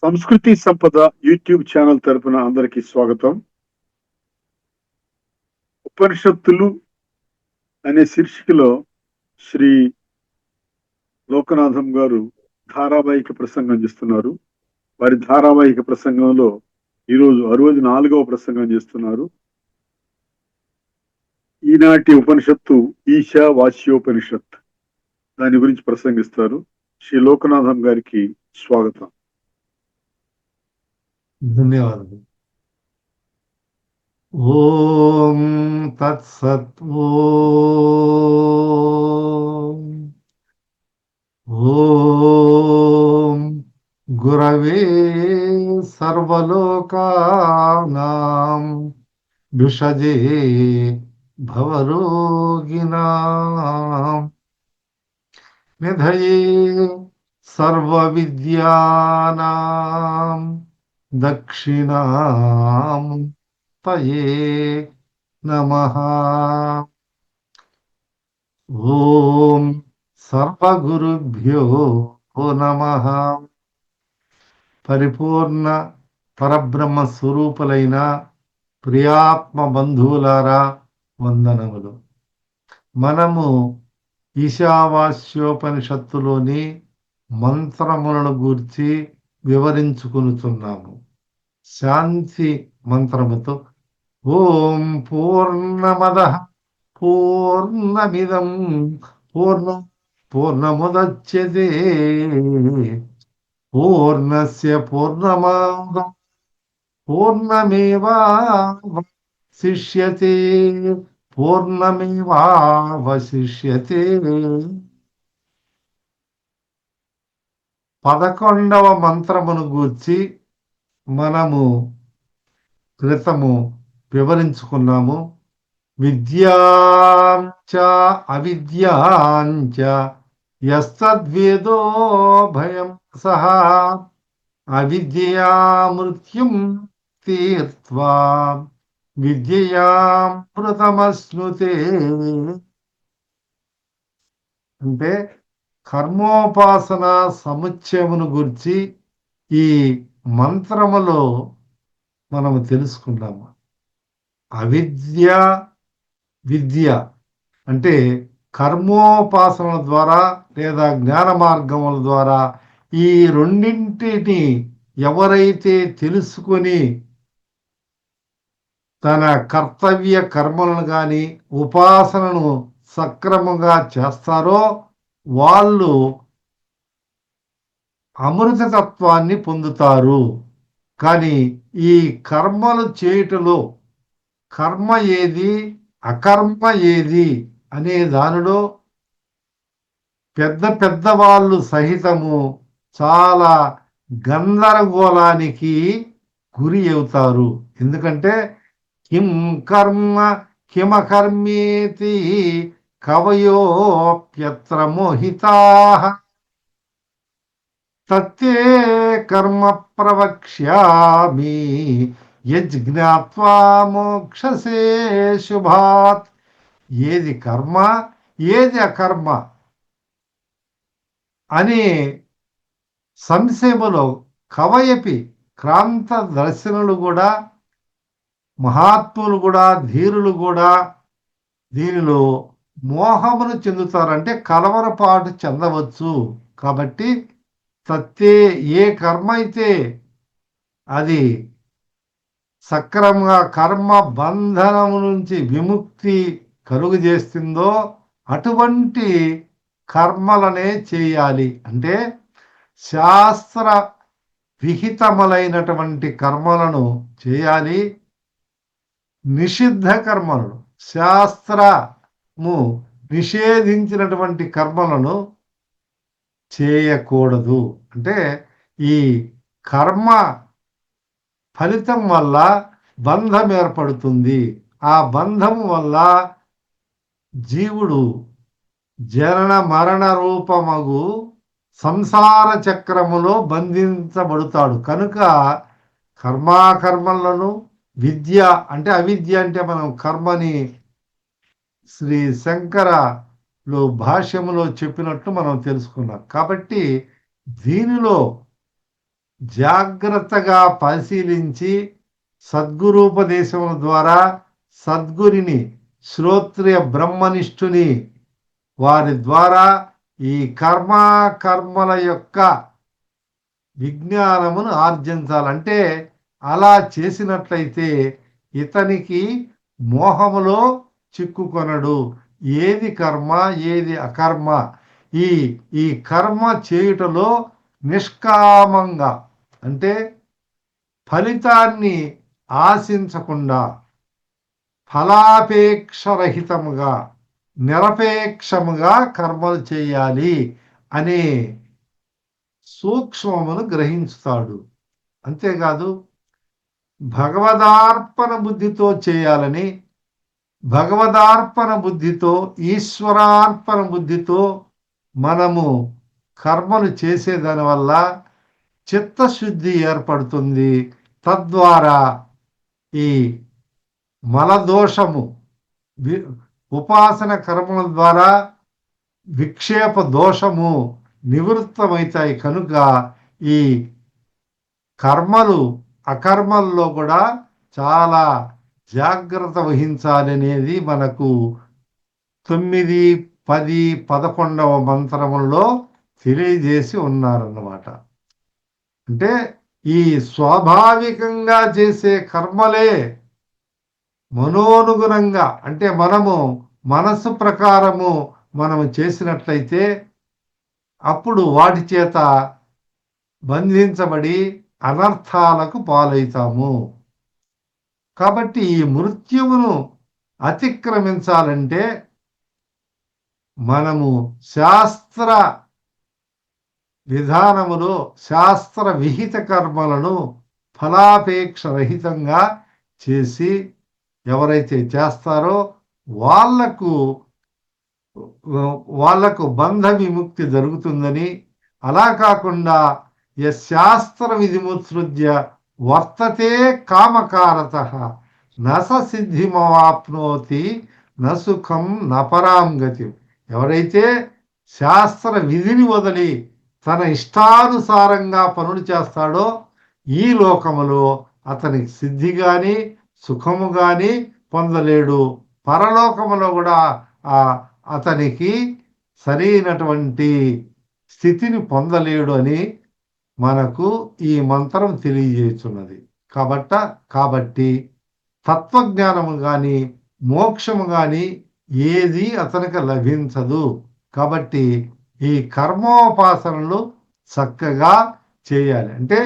సంస్కృతి సంపద YouTube channel తరపున అందరికీ స్వాగతం. ఉపనిషత్తులు అనే శీర్షికలో శ్రీ లోకనాథం గారు ధారావాహిక ప్రసంగం చేస్తున్నారు. వారి ధారావాహిక ప్రసంగంలో ఈరోజు 64వ ప్రసంగం చేస్తున్నారు. ఈనాటి ఉపనిషత్తు ఈశావాస్యోపనిషత్. దాని గురించి ప్రసంగిస్తారు. శ్రీ లోకనాథం గారికి స్వాగతం. ధన్యవాదాలు. ఓం తత్సత్. ఓం గురవే సర్వలోకానాం భిషజే భవరోగిణాం నిధయే సర్వవిద్యానాం దక్షిణాం తయే నమః. ఓం సర్వగురుభ్యో నమః. పరిపూర్ణ పరబ్రహ్మ స్వరూపులైన ప్రియాత్మ బంధువులారా వందనములు. మనము ఈశావాస్యోపనిషత్తులోని మంత్రములను గూర్చి వివరించుకునుచున్నాము. శాంతి మంత్రముతో ఓం పూర్ణమదః పూర్ణమిదం పూర్ణముదచ్యతే పూర్ణస్య పూర్ణమాదాయ పూర్ణమేవావశిష్యతే పూర్ణమేవావశిష్యతే. 11వ మంత్రమును గూర్చి మనము క్రితము వివరించుకున్నాము. విద్యాంచ అవిద్యాంచ యస్తద్వేదో భయం సహ అవిద్యయా మృత్యుం తీర్త్వా విద్యయామృతమశ్నుతే. అంటే కర్మోపాసన సముచ్చయమును గురించి ఈ మంత్రములో మనము తెలుసుకున్నాము. అవిద్య విద్య అంటే కర్మోపాసనల ద్వారా లేదా జ్ఞాన మార్గముల ద్వారా ఈ రెండింటిని ఎవరైతే తెలుసుకొని తన కర్తవ్య కర్మలను కానీ ఉపాసనను సక్రమంగా చేస్తారో వాళ్ళు అమృతతత్వాన్ని పొందుతారు. కానీ ఈ కర్మలు చేయుటలో కర్మ ఏది అకర్మ ఏది అనే దానిలో పెద్ద వాళ్ళు సహితము చాలా గందరగోళానికి గురి అవుతారు. ఎందుకంటే కిం కర్మ కిమకర్మేతి కవయోప్యత్ర మోహితాః తత్తే కర్మ ప్రవక్ష్యామి యజ్ఞాత్వా మోక్షసే శుభాత్. ఏది కర్మ ఏది అకర్మ అనే సంశయములో కవయపి క్రాంత దర్శనులు కూడా మహాత్ములు కూడా ధీరులు కూడా దీనిలో మోహమును చెందుతారంటే కలవరపాటు చెందవచ్చు. కాబట్టి తత్తే ఏ కర్మ అయితే అది సక్రమంగా కర్మ బంధనము నుంచి విముక్తి కలుగజేస్తుందో అటువంటి కర్మలనే చేయాలి. అంటే శాస్త్ర విహితములైనటువంటి కర్మలను చేయాలి. నిషిద్ధ కర్మలను శాస్త్రము నిషేధించినటువంటి కర్మలను చేయకూడదు. అంటే ఈ కర్మ ఫలితం వల్ల బంధం ఏర్పడుతుంది. ఆ బంధము వల్ల జీవుడు జనన మరణ రూపమగు సంసార చక్రములో బంధించబడతాడు. కనుక కర్మాకర్మలను విద్య అంటే అవిద్య అంటే మనం కర్మని శ్రీ శంకరలో భాష్యములో చెప్పినట్టు మనం తెలుసుకున్నాం. కాబట్టి దీనిలో జాగ్రత్తగా పరిశీలించి సద్గురూపదేశముల ద్వారా సద్గురిని శ్రోత్రియ బ్రహ్మనిష్ఠుని వారి ద్వారా ఈ కర్మల యొక్క విజ్ఞానమును ఆర్జించాలంటే అలా చేసినట్లయితే ఇతనికి మోహములో చిక్కుకొనడు. ఏది కర్మ ఏది అకర్మ, ఈ ఈ కర్మ చేయుటలో నిష్కామంగా అంటే ఫలితాన్ని ఆశించకుండా ఫలాపేక్షరహితముగా నిరపేక్షముగా కర్మలు చేయాలి అనే సూక్ష్మమును గ్రహించుతాడు. అంతేకాదు భగవదార్పణ బుద్ధితో చేయాలని, భగవదార్పణ బుద్ధితో ఈశ్వరార్పణ బుద్ధితో మనము కర్మలు చేసేదాని వల్ల చిత్తశుద్ధి ఏర్పడుతుంది. తద్వారా ఈ మలదోషము ఉపాసన కర్మల ద్వారా విక్షేప దోషము నివృత్తమవుతాయి. కనుక ఈ కర్మలు అకర్మల్లో కూడా చాలా జాగ్రత్త వహించాలనేది మనకు 9, 10, 11వ మంత్రములలో తెలియజేసి ఉన్నారన్నమాట. అంటే ఈ స్వాభావికంగా చేసే కర్మలే మనోనుగుణంగా అంటే మనము మనసు ప్రకారము మనము చేసినట్లయితే అప్పుడు వాటి చేత బంధించబడి అనర్థాలకు పాలవుతాము. కాబట్టి ఈ మృత్యువును అతిక్రమించాలంటే మనము శాస్త్ర విధానములో శాస్త్ర విహిత కర్మలను ఫలాపేక్ష రహితంగా చేసి ఎవరైతే చేస్తారో వాళ్లకు బంధ విముక్తి జరుగుతుందని, అలా కాకుండా శాస్త్ర విధిముత్సృజ్య వర్తతే కామకారత నస సిద్ధిమవాప్నోతి నసుఖం నపరాం గతి. ఎవరైతే శాస్త్ర విధిని వదిలి తన ఇష్టానుసారంగా పనులు చేస్తాడో ఈ లోకములో అతనికి సిద్ధి గాని సుఖము గాని పొందలేడు. పరలోకములో కూడా అతనికి సరైనటువంటి స్థితిని పొందలేడు అని మనకు ఈ మంత్రం తెలియజేస్తున్నది. కాబట్టి తత్వజ్ఞానము గాని మోక్షము గాని ఏది అతనికి లభించదు. కాబట్టి ఈ కర్మోపాసనలు చక్కగా చేయాలి. అంటే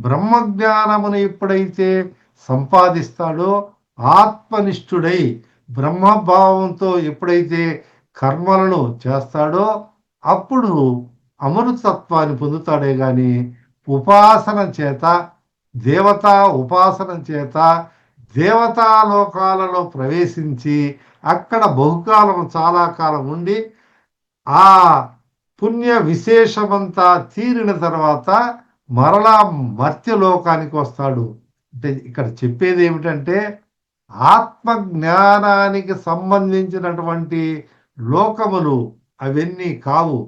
బ్రహ్మజ్ఞానమును ఎప్పుడైతే సంపాదిస్తాడో ఆత్మనిష్ఠుడై బ్రహ్మభావంతో ఎప్పుడైతే కర్మలను చేస్తాడో అప్పుడు అమృతత్వాన్ని పొందుతాడే గాని ఉపాసన చేత దేవతా ఉపాసన చేత దేవతాలోకాలలో ప్రవేశించి అక్కడ బహుకాలం చాలా కాలం ఉండి ఆ పుణ్య విశేషమంతా తీరిన తర్వాత మరలా మర్త్యలోకానికి వస్తాడు. అంటే ఇక్కడ చెప్పేది ఏమిటంటే ఆత్మజ్ఞానానికి సంబంధించినటువంటి లోకములు అవన్నీ కావు.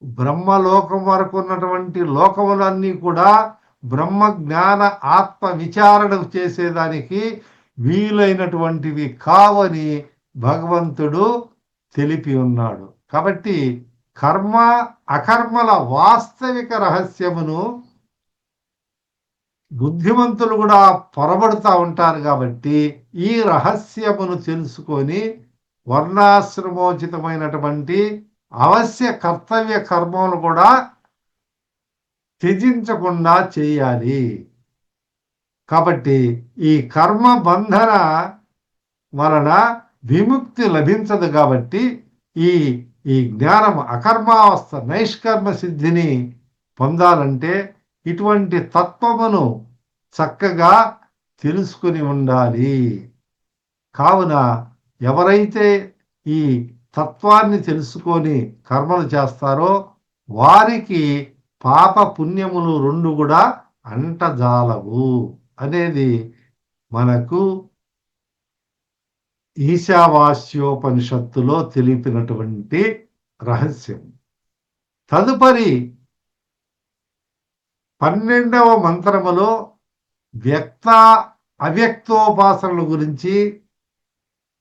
బ్రహ్మలోకం వరకు ఉన్నటువంటి లోకములన్నీ కూడా బ్రహ్మ జ్ఞాన ఆత్మ విచారణ చేసేదానికి వీలైనటువంటివి కావని భగవంతుడు తెలిపి ఉన్నాడు. కాబట్టి కర్మ అకర్మల వాస్తవిక రహస్యమును బుద్ధిమంతులు కూడా పొరబడుతూ ఉంటారు. కాబట్టి ఈ రహస్యమును తెలుసుకొని వర్ణాశ్రమోచితమైనటువంటి అవశ్య కర్తవ్య కర్మలు కూడా త్యజించకుండా చేయాలి. కాబట్టి ఈ కర్మ బంధన వలన విముక్తి లభించదు. కాబట్టి ఈ జ్ఞానం అకర్మావస్థ నైష్కర్మ సిద్ధిని పొందాలంటే ఇటువంటి తత్వమును చక్కగా తెలుసుకుని ఉండాలి. కావున ఎవరైతే ఈ తత్వాన్ని తెలుసుకొని కర్మలు చేస్తారో వారికి పాప పుణ్యములు రెండు కూడా అంటజాలవు అనేది మనకు ఈశావాస్యోపనిషత్తులో తెలిపినటువంటి రహస్యం. తదుపరి 12వ మంత్రములో వ్యక్త అవ్యక్తోపాసనల గురించి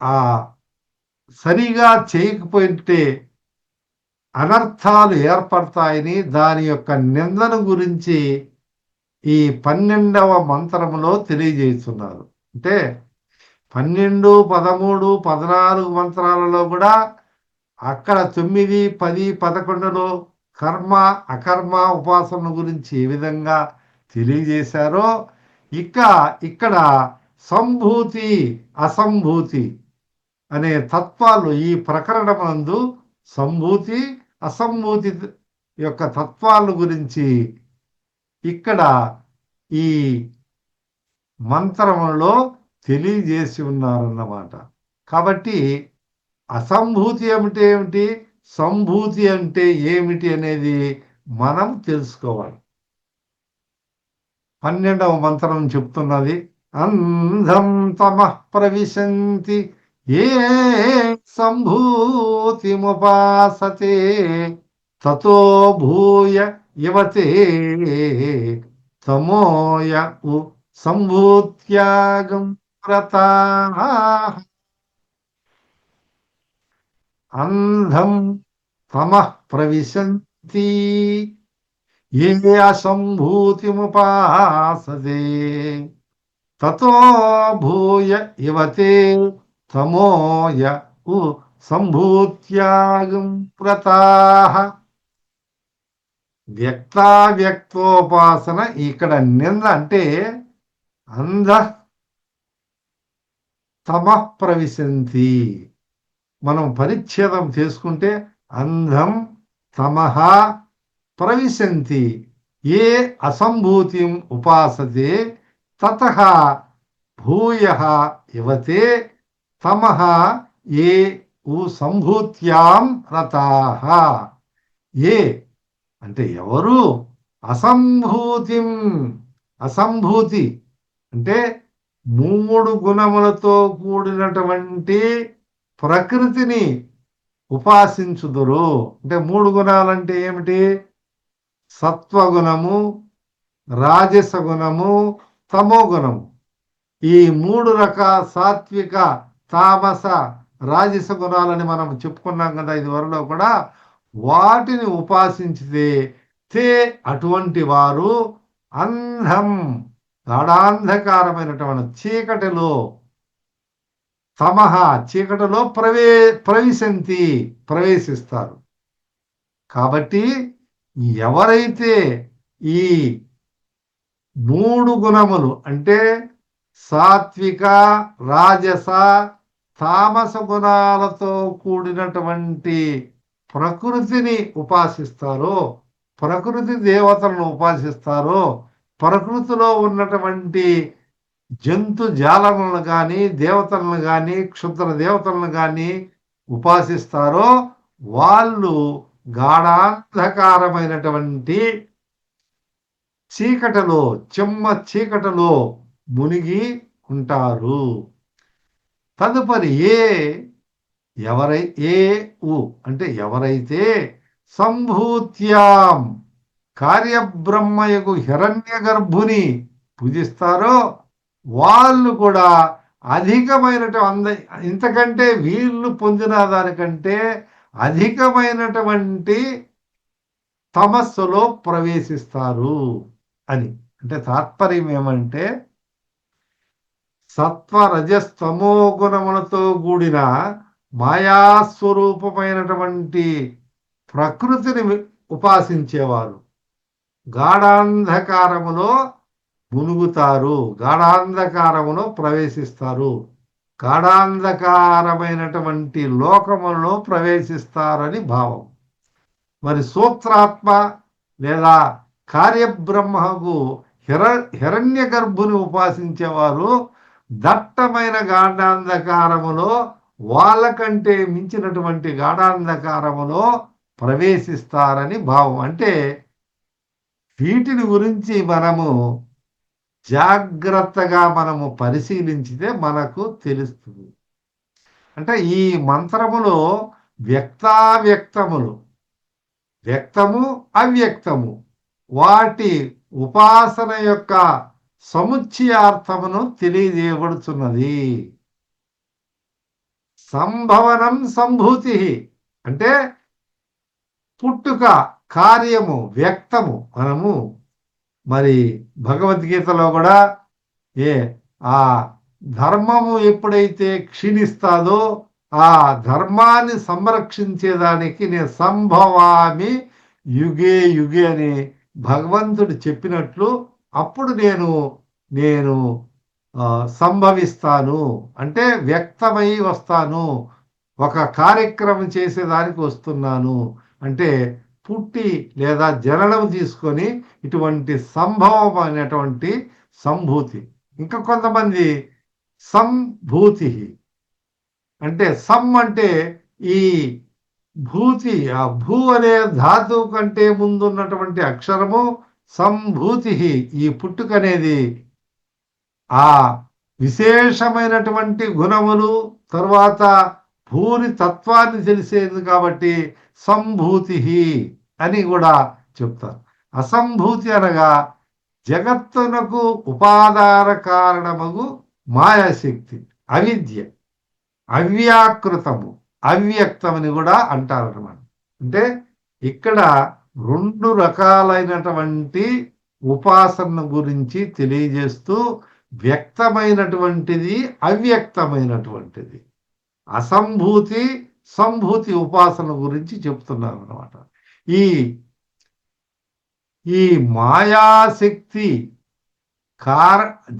ఆ సరిగా చేయకపోతే అనర్థాలు ఏర్పడతాయని దాని యొక్క నిందన గురించి ఈ 12వ మంత్రములో తెలియజేస్తున్నారు. అంటే 12, 13, 14 మంత్రాలలో కూడా అక్కడ 9, 10, 11లో కర్మ అకర్మ ఉపాసన గురించి ఏ విధంగా తెలియజేశారో ఇక్కడ సంభూతి అసంభూతి అనే తత్వాలు ఈ ప్రకరణమందు సంభూతి అసంభూతి యొక్క తత్వాల గురించి ఇక్కడ ఈ మంత్రములో తెలియజేసి ఉన్నారన్నమాట. కాబట్టి అసంభూతి అంటే ఏమిటి, సంభూతి అంటే ఏమిటి అనేది మనం తెలుసుకోవాలి. 12వ మంత్రం చెప్తున్నది, అంధం తమః ప్రవిశంతి ఏ సంభూతిముపాసతే తతో భూయ ఇవతే తమోయ సంభూత్యాగం వ్రతాః. అంధం తమః ప్రవిశంతి ఏ అసంభూతిముపాసతే తతో భూయ ఇవతే తమోయ సంభూత్యాగం వ్రతాః. వ్యక్తావ్యక్తోపాసన ఇక్కడ నింద అంటే అంధ తమః ప్రవిశంతి. మనం పరిచ్ఛేదం చేసుకుంటే అంధం తమః ప్రవిశంతి ఏ అసంభూతిం ఉపాసతే తతః భూయః ఇవతే తమః ఏ సంభూత్యాం రతాః. ఏ అంటే ఎవరు అసంభూతి అంటే 3 గుణములతో కూడినటువంటి ప్రకృతిని ఉపాసించుదురు. అంటే 3 గుణాలంటే ఏమిటి, సత్వగుణము, రాజస గుణము, తమో గుణము. ఈ 3 రకాల సాత్విక తామస రాజస గుణాలని మనం చెప్పుకున్నాం కదా ఇదివరలో కూడా. వాటిని ఉపాసించితే అటువంటి వారు అంధం గాఢాంధకారమైనటువంటి చీకటిలో తమః చీకటిలో ప్రవేశిస్తారు. కాబట్టి ఎవరైతే ఈ 3 గుణములు అంటే సాత్విక రాజస తామస గుణాలతో కూడినటువంటి ప్రకృతిని ఉపాసిస్తారో, ప్రకృతి దేవతలను ఉపాసిస్తారో, ప్రకృతిలో ఉన్నటువంటి జంతు జాలములను కానీ దేవతలను కానీ క్షుద్ర దేవతలను కానీ ఉపాసిస్తారో వాళ్ళు గాఢాంధకారమైనటువంటి చీకటిలో చీకటిలో మునిగి ఉంటారు. తదుపరి అంటే ఎవరైతే సంభూత్యాం కార్యబ్రహ్మయగు హిరణ్య గర్భుని పూజిస్తారో వాళ్ళు కూడా ఇంతకంటే వీళ్ళు పొందిన దానికంటే అధికమైనటువంటి తమస్సులో ప్రవేశిస్తారు అని. అంటే తాత్పర్యం ఏమంటే సత్వ రజస్తమో గుణములతో కూడిన మాయాస్వరూపమైనటువంటి ప్రకృతిని ఉపాసించేవారు గాఢాంధకారములో మునుగుతారు, గాఢాంధకారములో ప్రవేశిస్తారు, గాఢాంధకారమైనటువంటి లోకములలో ప్రవేశిస్తారని భావం. మరి సూత్రాత్మ లేదా కార్యబ్రహ్మకు హిరణ్య గర్భుని ఉపాసించేవారు దట్టమైన గాఢాంధకారములో వాళ్ళకంటే మించినటువంటి గాఢాంధకారములో ప్రవేశిస్తారని భావం. అంటే వీటిని గురించి మనము జాగ్రత్తగా మనము పరిశీలించితే మనకు తెలుస్తుంది. అంటే ఈ మంత్రములో వ్యక్తావ్యక్తములు, వ్యక్తము అవ్యక్తము, వాటి ఉపాసన యొక్క సముచ్చయార్థమును తెలియజేయబడుతున్నది. సంభవనం సంభూతి అంటే పుట్టుక, కార్యము, వ్యక్తము. మనము మరి భగవద్గీతలో కూడా ఆ ధర్మము ఎప్పుడైతే క్షీణిస్తాదో ఆ ధర్మాన్ని సంరక్షించేదానికి నేను సంభవామి యుగే యుగే అని భగవంతుడు చెప్పినట్లు అప్పుడు నేను సంభవిస్తాను అంటే వ్యక్తమై వస్తాను, ఒక కార్యక్రమం చేసేదానికి వస్తున్నాను అంటే పుట్టి లేదా జననం తీసుకొని ఇటువంటి సంభవం అనేటువంటి సంభూతి. ఇంకా కొంతమంది సంభూతి అంటే అంటే ఈ భూతి, ఆ భూ అనే ధాతువు కంటే ముందున్నటువంటి అక్షరము సంభూతి. ఈ పుట్టుక అనేది ఆ విశేషమైనటువంటి గుణములు తర్వాత భూరి తత్వాన్ని తెలిసేది కాబట్టి సంభూతి అని కూడా చెప్తారు. అసంభూతి అనగా జగత్తునకు ఉపాదాన కారణమగు మాయాశక్తి, అవిద్య, అవ్యాకృతము, అవ్యక్తమని కూడా అంటారన్నమాట. అంటే ఇక్కడ 2 రకాలైనటువంటి ఉపాసన గురించి తెలియజేస్తూ వ్యక్తమైనటువంటిది, అవ్యక్తమైనటువంటిది, అసంభూతి, సంభూతి ఉపాసన గురించి చెప్తున్నారు అన్నమాట. ఈ మాయాశక్తి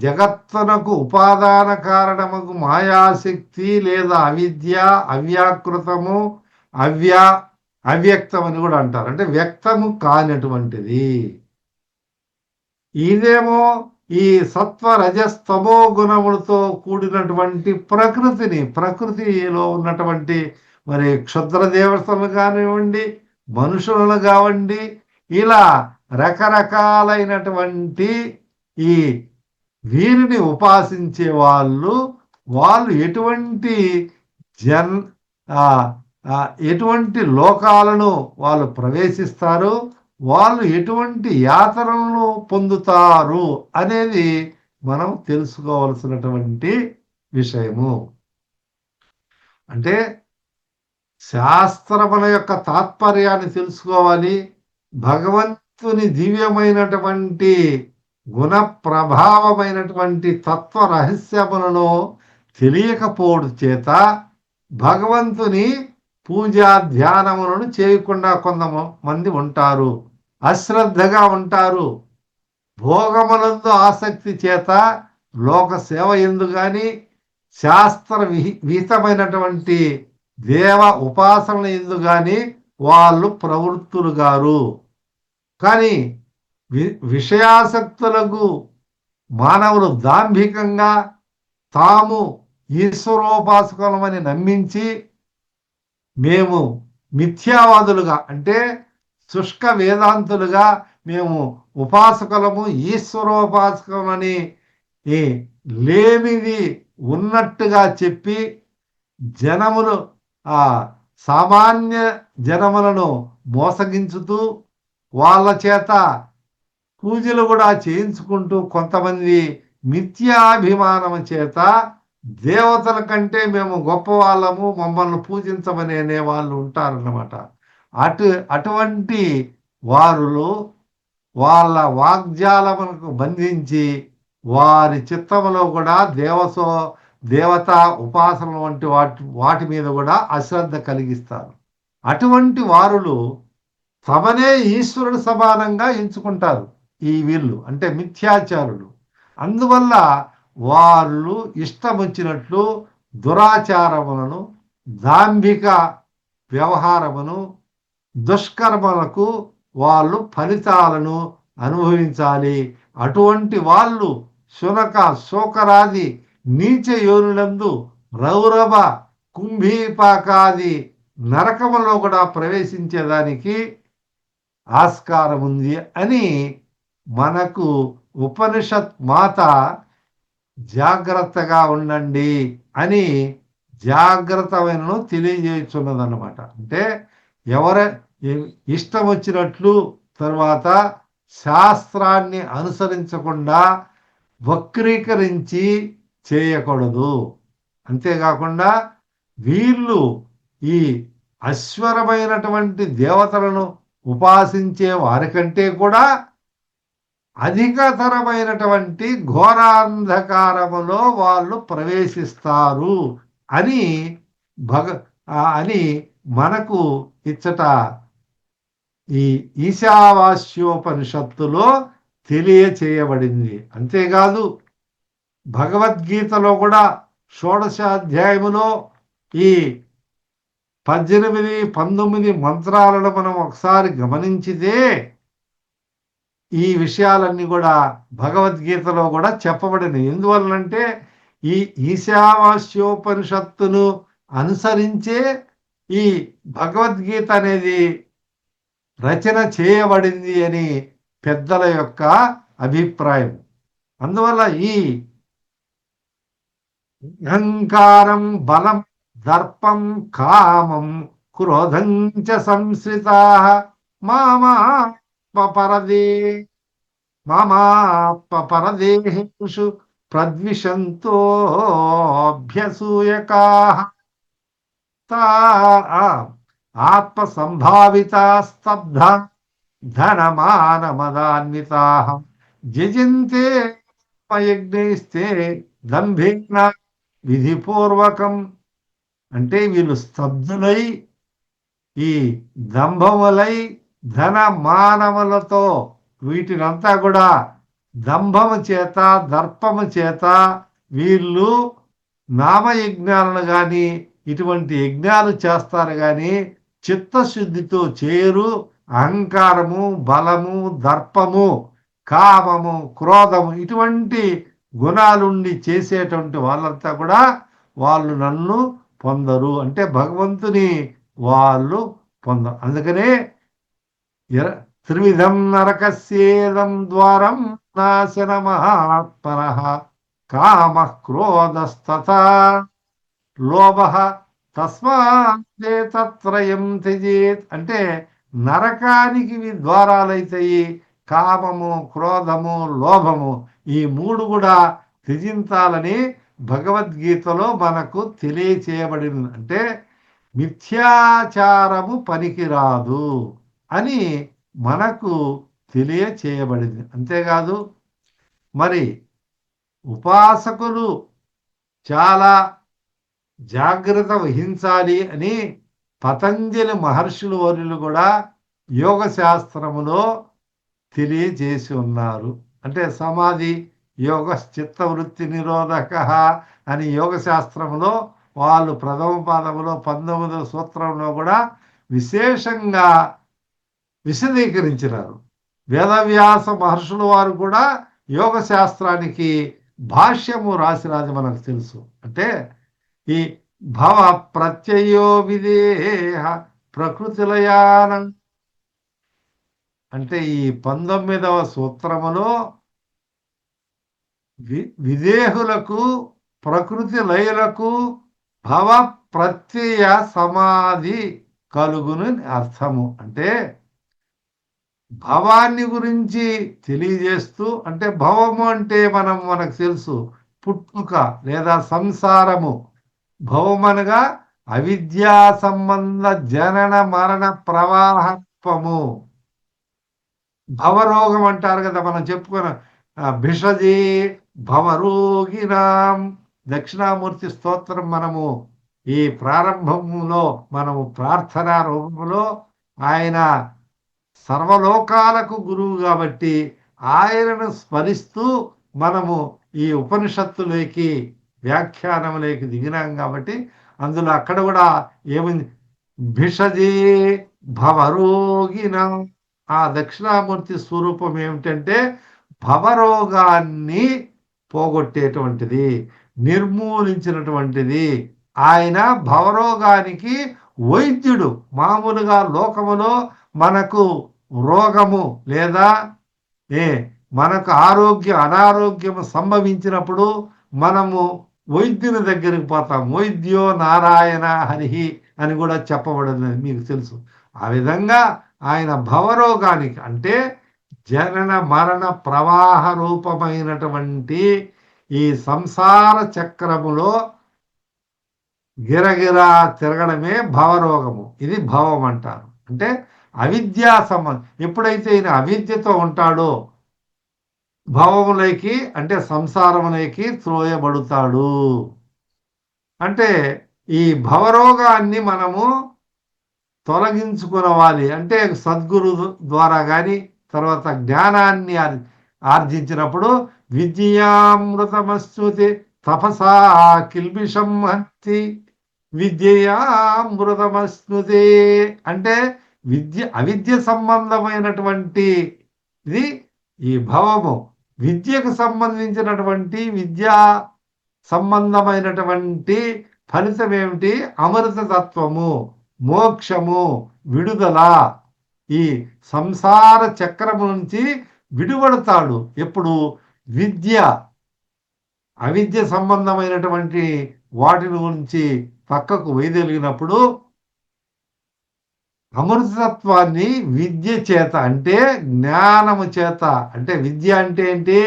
జగత్తునకు ఉపాదాన కారణముకు మాయాశక్తి లేదా అవిద్య, అవ్యాకృతము, అవ్యక్తం అని కూడా అంటారు. అంటే వ్యక్తము కానిటువంటిది. ఇదేమో ఈ సత్వ రజస్తమో గుణములతో కూడినటువంటి ప్రకృతిలో ఉన్నటువంటి మరి క్షుద్ర దేవతలు కానివ్వండి, మనుషులను కావండి, ఇలా రకరకాలైనటువంటి ఈ వీరిని ఉపాసించే వాళ్ళు ఎటువంటి లోకాలను వాళ్ళు ప్రవేశిస్తారు, వాళ్ళు ఎటువంటి యాతనలను పొందుతారు అనేది మనం తెలుసుకోవాల్సినటువంటి విషయము. అంటే శాస్త్రముల యొక్క తాత్పర్యాన్ని తెలుసుకోవాలి. భగవంతుని దివ్యమైనటువంటి గుణ ప్రభావమైనటువంటి తత్వ రహస్యములను తెలియకపోవడం చేత భగవంతుని పూజా ధ్యానములను చేయకుండా కొంతమంది ఉంటారు, అశ్రద్ధగా ఉంటారు. భోగములందు ఆసక్తి చేత లోక సేవ ఎందు గాని శాస్త్ర విహితమైనటువంటి దేవ ఉపాసనల ఎందు గాని వాళ్ళు ప్రవృత్తులు గారు. కానీ విషయాసక్తులకు మానవులు దాంభికంగా తాము ఈశ్వరోపాసకులమని నమ్మించి మేము మిథ్యావాదులుగా అంటే శుష్క వేదాంతులుగా మేము ఉపాసకులము ఈశ్వరోపాసకులమని లేనిది ఉన్నట్టుగా చెప్పి జనములు సామాన్య జనములను మోసగించుతూ వాళ్ళ చేత పూజలు కూడా చేయించుకుంటూ కొంతమంది మిథ్యాభిమానం చేత దేవతల కంటే మేము గొప్ప వాళ్ళము, మమ్మల్ని పూజించమని అనే వాళ్ళు ఉంటారన్నమాట. అటువంటి వారులు వాళ్ళ వాగ్జాలములకు బంధించి వారి చిత్తములో కూడా దేవతా ఉపాసనలు వంటి వాటి మీద కూడా అశ్రద్ధ కలిగిస్తారు. అటువంటి వారులు తమనే ఈశ్వరుడు సమానంగా ఎంచుకుంటారు. వీళ్ళు అంటే మిథ్యాచారులు. అందువల్ల వాళ్ళు ఇష్టం వచ్చినట్లు దురాచారములను, దాంభిక వ్యవహారమును, దుష్కర్మలకు వాళ్ళు ఫలితాలను అనుభవించాలి. అటువంటి వాళ్ళు శునక, శోకరాది నీచ యోనులందు రౌరవ, కుంభీపాకాది నరకములో కూడా ప్రవేశించేదానికి ఆస్కారం ఉంది అని మనకు ఉపనిషత్ మాత జాగ్రత్తగా ఉండండి అని జాగ్రత్తలను తెలియజేస్తున్నదన్నమాట. అంటే ఇష్టం వచ్చినట్లు తర్వాత శాస్త్రాన్ని అనుసరించకుండా వక్రీకరించి చేయకూడదు. అంతేకాకుండా వీళ్ళు ఈ అశ్వరమైనటువంటి దేవతలను ఉపాసించే వారికంటే కూడా అధికతరమైనటువంటి ఘోరాంధకారములో వాళ్ళు ప్రవేశిస్తారు అని అని మనకు ఇచ్చట ఈ ఈశావాస్యోపనిషత్తులో తెలియచేయబడింది. అంతేకాదు భగవద్గీతలో కూడా షోడశాధ్యాయములో ఈ 18, 19 మంత్రాలను మనం ఒకసారి గమనించితే ఈ విషయాలన్నీ కూడా భగవద్గీతలో కూడా చెప్పబడినాయి. ఎందువల్లంటే ఈ ఈశావాస్యోపనిషత్తును అనుసరించే ఈ భగవద్గీత అనేది రచన చేయబడింది అని పెద్దల యొక్క అభిప్రాయం. అందువల్ల ఈ అహంకారం, బలం, దర్పం, కామం, క్రోధం చ సంశ్రితాః మామాపపరదేహేషు ప్రద్విషంతోభ్యసూయకాః ఆత్మసంభావితా స్తబ్ధ ధనమానమదాన్వితాః జజంతే యజ్ఞైస్తే దంభేన విధిపూర్వకం. అంటే వీళ్ళు స్తబ్దులై ఈ దంభములై ధన మానవులతో వీటినంతా కూడా దంభము చేత దర్పము చేత వీళ్ళు నామయజ్ఞాలను కానీ ఇటువంటి యజ్ఞాలు చేస్తారు కానీ చిత్తశుద్ధితో చేయరు. అహంకారము, బలము, దర్పము, కామము, క్రోధము ఇటువంటి గుణాలుండి చేసేటువంటి వాళ్ళంతా కూడా వాళ్ళు నన్ను పొందరు, అంటే భగవంతుని వాళ్ళు పొందరు. అందుకనే త్రివిధం నరకస్యేదం ద్వారం నాశన మహాత్మనః కామ క్రోధస్తథా లోభః తస్మాదేతత్రయం త్యజేత్. అంటే నరకానికి ద్వారాలైతాయి కామము, క్రోధము, లోభము. ఈ 3 కూడా త్యజించాలని భగవద్గీతలో మనకు తెలియచేయబడింది. అంటే మిథ్యాచారము పనికిరాదు అని మనకు తెలియచేయబడింది. అంతేకాదు మరి ఉపాసకులు చాలా జాగ్రత్త వహించాలి అని పతంజలి మహర్షులు వర్యులు కూడా యోగ శాస్త్రములో తెలియజేసి ఉన్నారు. అంటే సమాధి యోగ చిత్తవృత్తి నిరోధక అని యోగ శాస్త్రంలో వాళ్ళు ప్రథమ పాదములో 19వ సూత్రంలో కూడా విశేషంగా విశదీకరించినారు. వేదవ్యాస మహర్షుల వారు కూడా యోగ శాస్త్రానికి భాష్యము రాసినది మనకు తెలుసు. అంటే ఈ భవ ప్రత్యయో విదేహ ప్రకృతిలయానం అంటే ఈ 19వ సూత్రములో విదేహులకు ప్రకృతి లయలకు భవ ప్రత్యయ సమాధి కలుగును అర్థము. అంటే భవాన్ని గురించి తెలియజేస్తూ, అంటే భవము అంటే మనకు తెలుసు పుట్టుక లేదా సంసారము. భవమనగా అవిద్యా సంబంధ జనన మరణ ప్రవాహత్వము. భవరోగం అంటారు కదా, మనం చెప్పుకున్న భిషజీ భవరోగినాం దక్షిణామూర్తి స్తోత్రం మనము ఈ ప్రారంభంలో మనము ప్రార్థనా రూపంలో ఆయన సర్వలోకాలకు గురువు కాబట్టి ఆయనను స్మరిస్తూ మనము ఈ ఉపనిషత్తులోకి వ్యాఖ్యానంలోకి దిగినాం కాబట్టి అందులో అక్కడ కూడా ఏముంది, భిషజీ భవరోగినాం. ఆ దక్షిణామూర్తి స్వరూపం ఏమిటంటే భవరోగాన్ని పోగొట్టేటువంటిది, నిర్మూలించినటువంటిది. ఆయన భవరోగానికి వైద్యుడు. మామూలుగా లోకములో మనకు రోగము లేదా మనకు అనారోగ్యము సంభవించినప్పుడు మనము వైద్యుని దగ్గరికి పోతాం. వైద్యో నారాయణ హరిహి అని కూడా చెప్పబడింది, మీకు తెలుసు. ఆ విధంగా ఆయన భవరోగానికి అంటే జనన మరణ ప్రవాహ రూపమైనటువంటి ఈ సంసార చక్రములో గిరగిరా తిరగడమే భవరోగము. ఇది భవం అంటారు. అంటే అవిద్యా సంబంధం. ఎప్పుడైతే ఈయన అవిద్యతో ఉంటాడో భవములోకి అంటే సంసారములోకి త్రోయబడుతాడు. అంటే ఈ భవరోగాన్ని మనము తొలగించుకునవాలి. అంటే సద్గురు ద్వారా కానీ తర్వాత జ్ఞానాన్ని ఆర్జించినప్పుడు విద్యామృతమశ్నుతే తపసా కిల్బిషం హంతి విద్యయామృతమశ్నుతే. అంటే అవిద్య సంబంధమైనటువంటి ఇది ఈ భవము. విద్యకు సంబంధించినటువంటి విద్యా సంబంధమైనటువంటి ఫలితం ఏమిటి? అమృతతత్వము, మోక్షము, విడుదల. ఈ సంసార చక్రము నుంచి విడుబడతాడు ఎప్పుడు? విద్య అవిద్య సంబంధమైనటువంటి వాటి నుంచి పక్కకు వైదొలిగినప్పుడు అమృతత్వాన్ని విద్య చేత అంటే జ్ఞానము చేత. అంటే విద్య అంటే ఏంటి?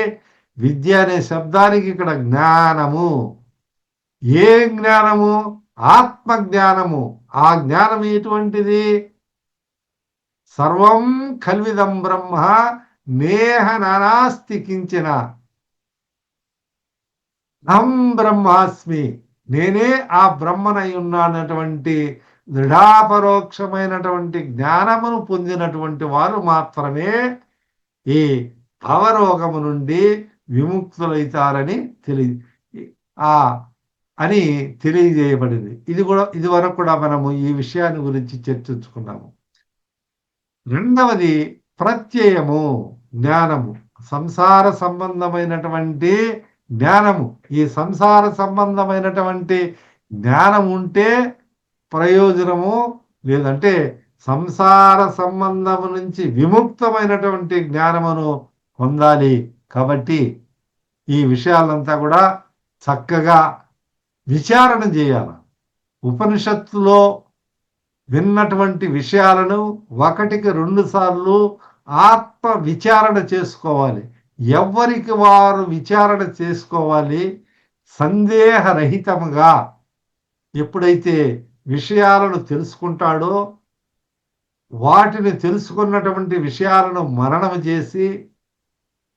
విద్య అనే శబ్దానికి ఇక్కడ జ్ఞానము. ఏ జ్ఞానము? ఆత్మ జ్ఞానము. ఆ జ్ఞానం ఎటువంటిది? సర్వం కల్విదం బ్రహ్మ నేహ నానాస్తి కించిన అహం బ్రహ్మాస్మి, నేనే ఆ బ్రహ్మనై ఉన్నానటువంటి దృఢాపరోక్షమైనటువంటి జ్ఞానమును పొందినటువంటి వారు మాత్రమే ఈ భవరోగము నుండి విముక్తులైతారని అని తెలియజేయబడింది. ఇది వరకు కూడా మనము ఈ విషయాన్ని గురించి చర్చించుకున్నాము. రెండవది ప్రత్యయము, జ్ఞానము, సంసార సంబంధమైనటువంటి జ్ఞానము. ఈ సంసార సంబంధమైనటువంటి జ్ఞానం ఉంటే ప్రయోజనము, లేదంటే సంసార సంబంధము నుంచి విముక్తమైనటువంటి జ్ఞానమును పొందాలి. కాబట్టి ఈ విషయాలంతా కూడా చక్కగా విచారణ చేయాలి. ఉపనిషత్తులో విన్నటువంటి విషయాలను 1కి 2 సార్లు ఆత్మ విచారణ చేసుకోవాలి. ఎవరికి వారు విచారణ చేసుకోవాలి. సందేహరహితముగా ఎప్పుడైతే విషయాలను తెలుసుకుంటాడో, వాటిని తెలుసుకున్నటువంటి విషయాలను మననం చేసి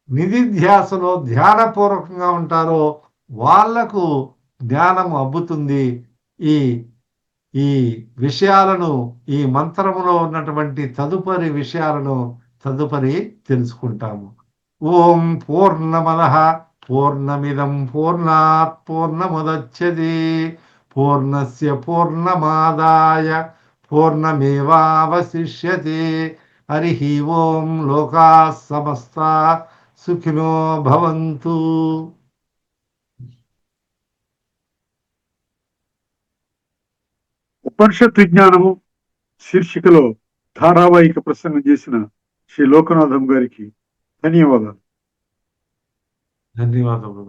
నిధిధ్యాసలో ధ్యానపూర్వకంగా ఉంటారో వాళ్లకు జ్ఞానం అబ్బుతుంది. ఈ విషయాలను, ఈ మంత్రములో ఉన్నటువంటి తదుపరి విషయాలను తదుపరి తెలుసుకుంటాము. ఓం పూర్ణమదః పూర్ణమిదం పూర్ణాత్ పూర్ణముదచ్యతే పూర్ణస్య పూర్ణమాదాయ పూర్ణమేవావశిష్యతే. హరి ఓం. లోకాః సమస్తాః సుఖినో భవంతు. ఉపనిషత్ విజ్ఞానము శీర్షికలో ధారావాహిక ప్రసంగం చేసిన శ్రీ లోకనాథం గారికి ధన్యవాదాలు. ధన్యవాదాలు.